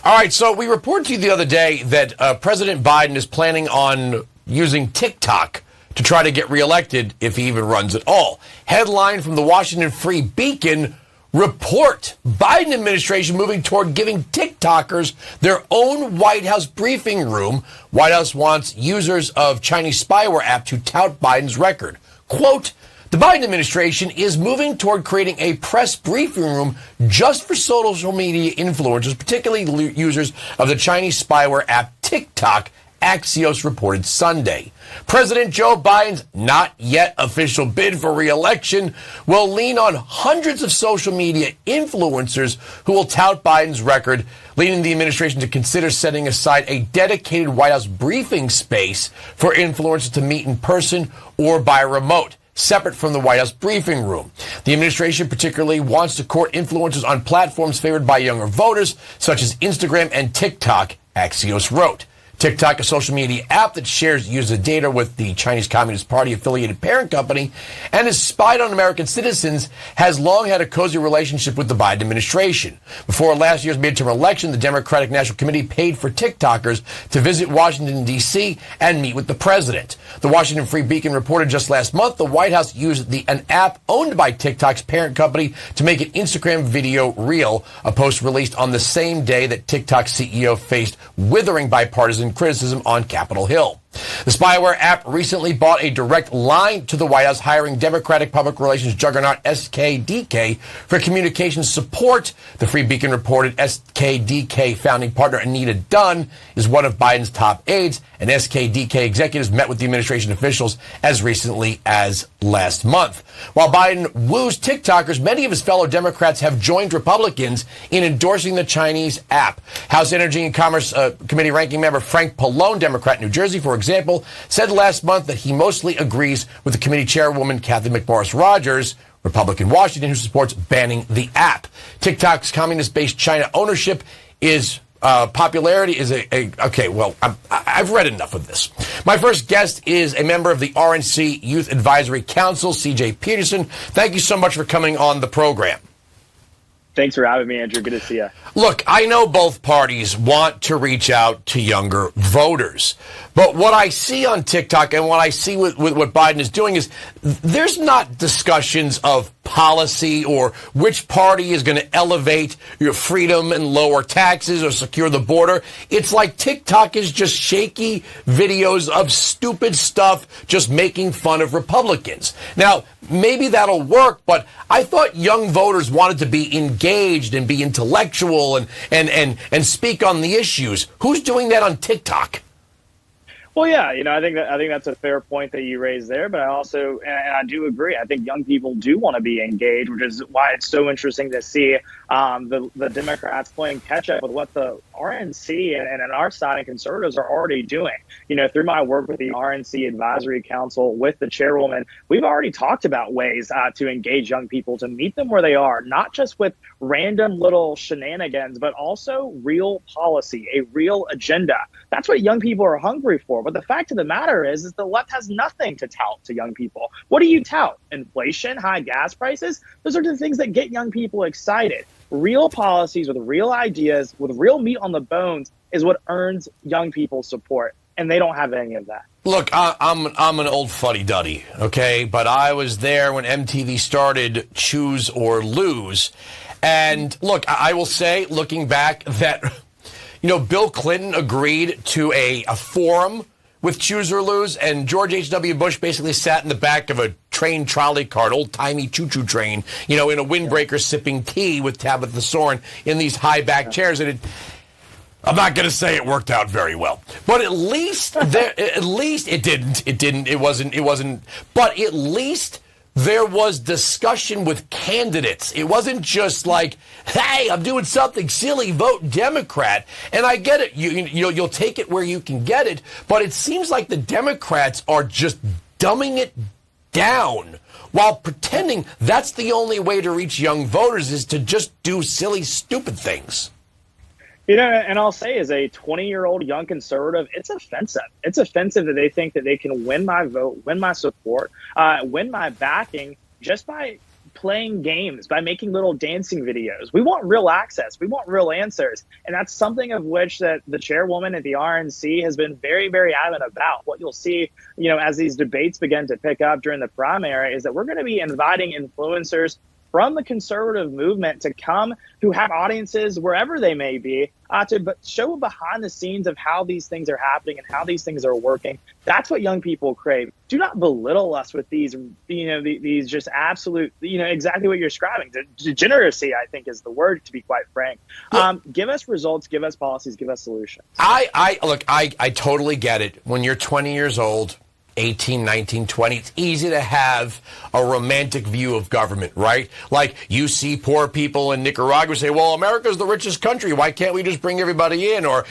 All right, so we reported to you the other day that President Biden is planning on using TikTok to try to get reelected if he even runs at all. Headline from the Washington Free Beacon, report Biden administration moving toward giving TikTokers their own White House briefing room. White House wants users of Chinese spyware app to tout Biden's record. Quote, the Biden administration is moving toward creating a press briefing room just for social media influencers, particularly users of the Chinese spyware app TikTok, Axios reported Sunday. President Joe Biden's not yet official bid for re-election will lean on hundreds of social media influencers who will tout Biden's record, leading the administration to consider setting aside a dedicated White House briefing space for influencers to meet in person or by remote, separate from the White House briefing room. The administration particularly wants to court influencers on platforms favored by younger voters, such as Instagram and TikTok, Axios wrote. TikTok, a social media app that shares user data with the Chinese Communist Party affiliated parent company and has spied on American citizens, has long had a cozy relationship with the Biden administration. Before last year's midterm election, the Democratic National Committee paid for TikTokers to visit Washington, D.C. and meet with the president. The Washington Free Beacon reported just last month the White House used an app owned by TikTok's parent company to make an Instagram video reel, a post released on the same day that TikTok's CEO faced withering bipartisan criticism on Capitol Hill. The spyware app recently bought a direct line to the White House, hiring Democratic public relations juggernaut SKDK for communications support. The Free Beacon reported SKDK founding partner Anita Dunn is one of Biden's top aides, and SKDK executives met with the administration officials as recently as last month. While Biden woos TikTokers, many of his fellow Democrats have joined Republicans in endorsing the Chinese app. House Energy and Commerce Committee ranking member Frank Pallone, Democrat, New Jersey, for example, said last month that he mostly agrees with the committee chairwoman Kathy McMorris Rogers, Republican Washington, who supports banning the app. TikTok's communist-based China ownership is popularity is okay. Well, I've read enough of this. My first guest is a member of the RNC Youth Advisory Council, C.J. Pearson. Thank you so much for coming on the program. Thanks for having me, Andrew. Good to see you. Look, I know both parties want to reach out to younger voters, but what I see on TikTok and what I see with what Biden is doing is there's not discussions of policy or which party is going to elevate your freedom and lower taxes or secure the border. It's like TikTok is just shaky videos of stupid stuff, just making fun of Republicans. Now, maybe that'll work, but I thought young voters wanted to be engaged and be intellectual and speak on the issues. Who's doing that on TikTok? Well, yeah, I think that's a fair point that you raised there. But I also, and I do agree, I think young people do want to be engaged, which is why it's so interesting to see the Democrats playing catch up with what the RNC and our side and conservatives are already doing. Through my work with the RNC Advisory Council with the chairwoman, we've already talked about ways to engage young people, to meet them where they are, not just with random little shenanigans, but also real policy, a real agenda. That's what young people are hungry for. But the fact of the matter is the left has nothing to tout to young people. What do you tout? Inflation, high gas prices? Those are the things that get young people excited. Real policies with real ideas, with real meat on the bones is what earns young people's support. And they don't have any of that. Look, I'm an old fuddy-duddy, okay? But I was there when MTV started Choose or Lose. And look, I will say, looking back, that Bill Clinton agreed to a forum with Choose or Lose, and George H.W. Bush basically sat in the back of a train trolley car, old-timey choo-choo train, in a windbreaker sipping tea with Tabitha Soren in these high-back chairs. And I'm not going to say it worked out very well, but at least it didn't. It wasn't. But at least there was discussion with candidates. It wasn't just like, hey, I'm doing something silly, vote Democrat. And I get it. You'll take it where you can get it. But it seems like the Democrats are just dumbing it down while pretending that's the only way to reach young voters is to just do silly, stupid things. And I'll say, as a 20-year-old young conservative, it's offensive. It's offensive that they think that they can win my vote, win my support, win my backing just by playing games, by making little dancing videos. We want real access. We want real answers. And that's something of which that the chairwoman at the RNC has been very, very adamant about. What you'll see, as these debates begin to pick up during the primary is that we're going to be inviting influencers from the conservative movement to come, who have audiences wherever they may be, to show behind the scenes of how these things are happening and how these things are working. That's what young people crave. Do not belittle us with these, these just absolute, exactly what you're describing. Degeneracy, I think, is the word, to be quite frank. Give us results, give us policies, give us solutions. I totally get it. When you're 20 years old, 18, 19, 20, it's easy to have a romantic view of government, right? Like, you see poor people in Nicaragua say, well, America's the richest country. Why can't we just bring everybody in? Or,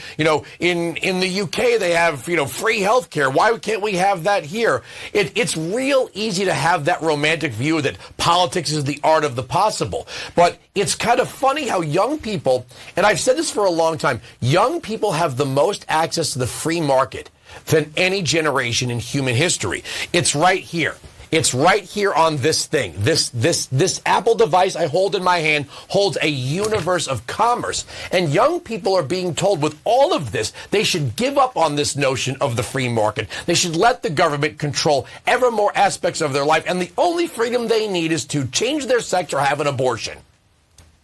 in the UK, they have, free health care. Why can't we have that here? It's real easy to have that romantic view that politics is the art of the possible. But it's kind of funny how young people, and I've said this for a long time, young people have the most access to the free market than any generation in human history. It's right here. It's right here on this thing. This Apple device I hold in my hand holds a universe of commerce. And young people are being told with all of this, they should give up on this notion of the free market. They should let the government control ever more aspects of their life. And the only freedom they need is to change their sex or have an abortion.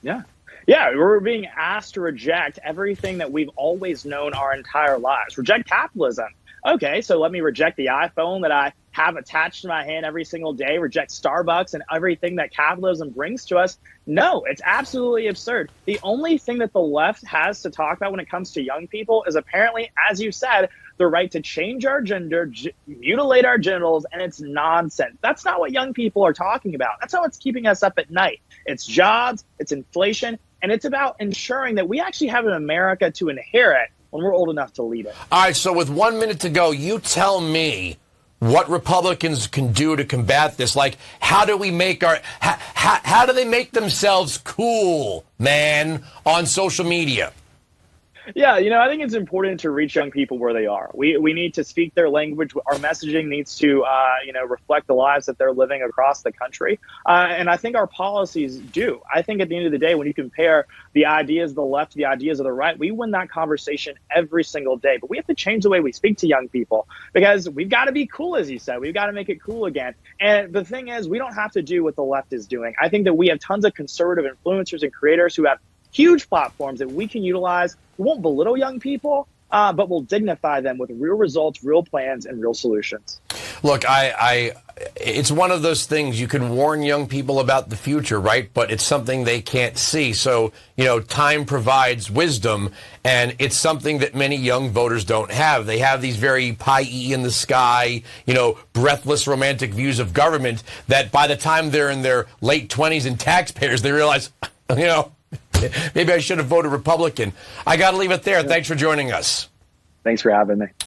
Yeah. Yeah, we're being asked to reject everything that we've always known our entire lives. Reject capitalism. Okay, so let me reject the iPhone that I have attached to my hand every single day, reject Starbucks and everything that capitalism brings to us. No, it's absolutely absurd. The only thing that the left has to talk about when it comes to young people is apparently, as you said, the right to change our gender, mutilate our genitals, and it's nonsense. That's not what young people are talking about. That's not what's keeping us up at night. It's jobs, it's inflation, and it's about ensuring that we actually have an America to inherit when we're old enough to lead it. All right, so with 1 minute to go, you tell me what Republicans can do to combat this. Like, how do we make how do they make themselves cool, man, on social media? Yeah, I think it's important to reach young people where they are. We need to speak their language. Our messaging needs to, reflect the lives that they're living across the country. And I think our policies do. I think at the end of the day, when you compare the ideas of the left to the ideas of the right, we win that conversation every single day. But we have to change the way we speak to young people, because we've got to be cool, as you said. We've got to make it cool again. And the thing is, we don't have to do what the left is doing. I think that we have tons of conservative influencers and creators who have huge platforms that we can utilize. We won't belittle young people, but we'll dignify them with real results, real plans, and real solutions. Look, it's one of those things you can warn young people about the future, right? But it's something they can't see. So, time provides wisdom, and it's something that many young voters don't have. They have these very pie in the sky, breathless romantic views of government that by the time they're in their late 20s and taxpayers, they realize, maybe I should have voted Republican. I got to leave it there. Thanks for joining us. Thanks for having me.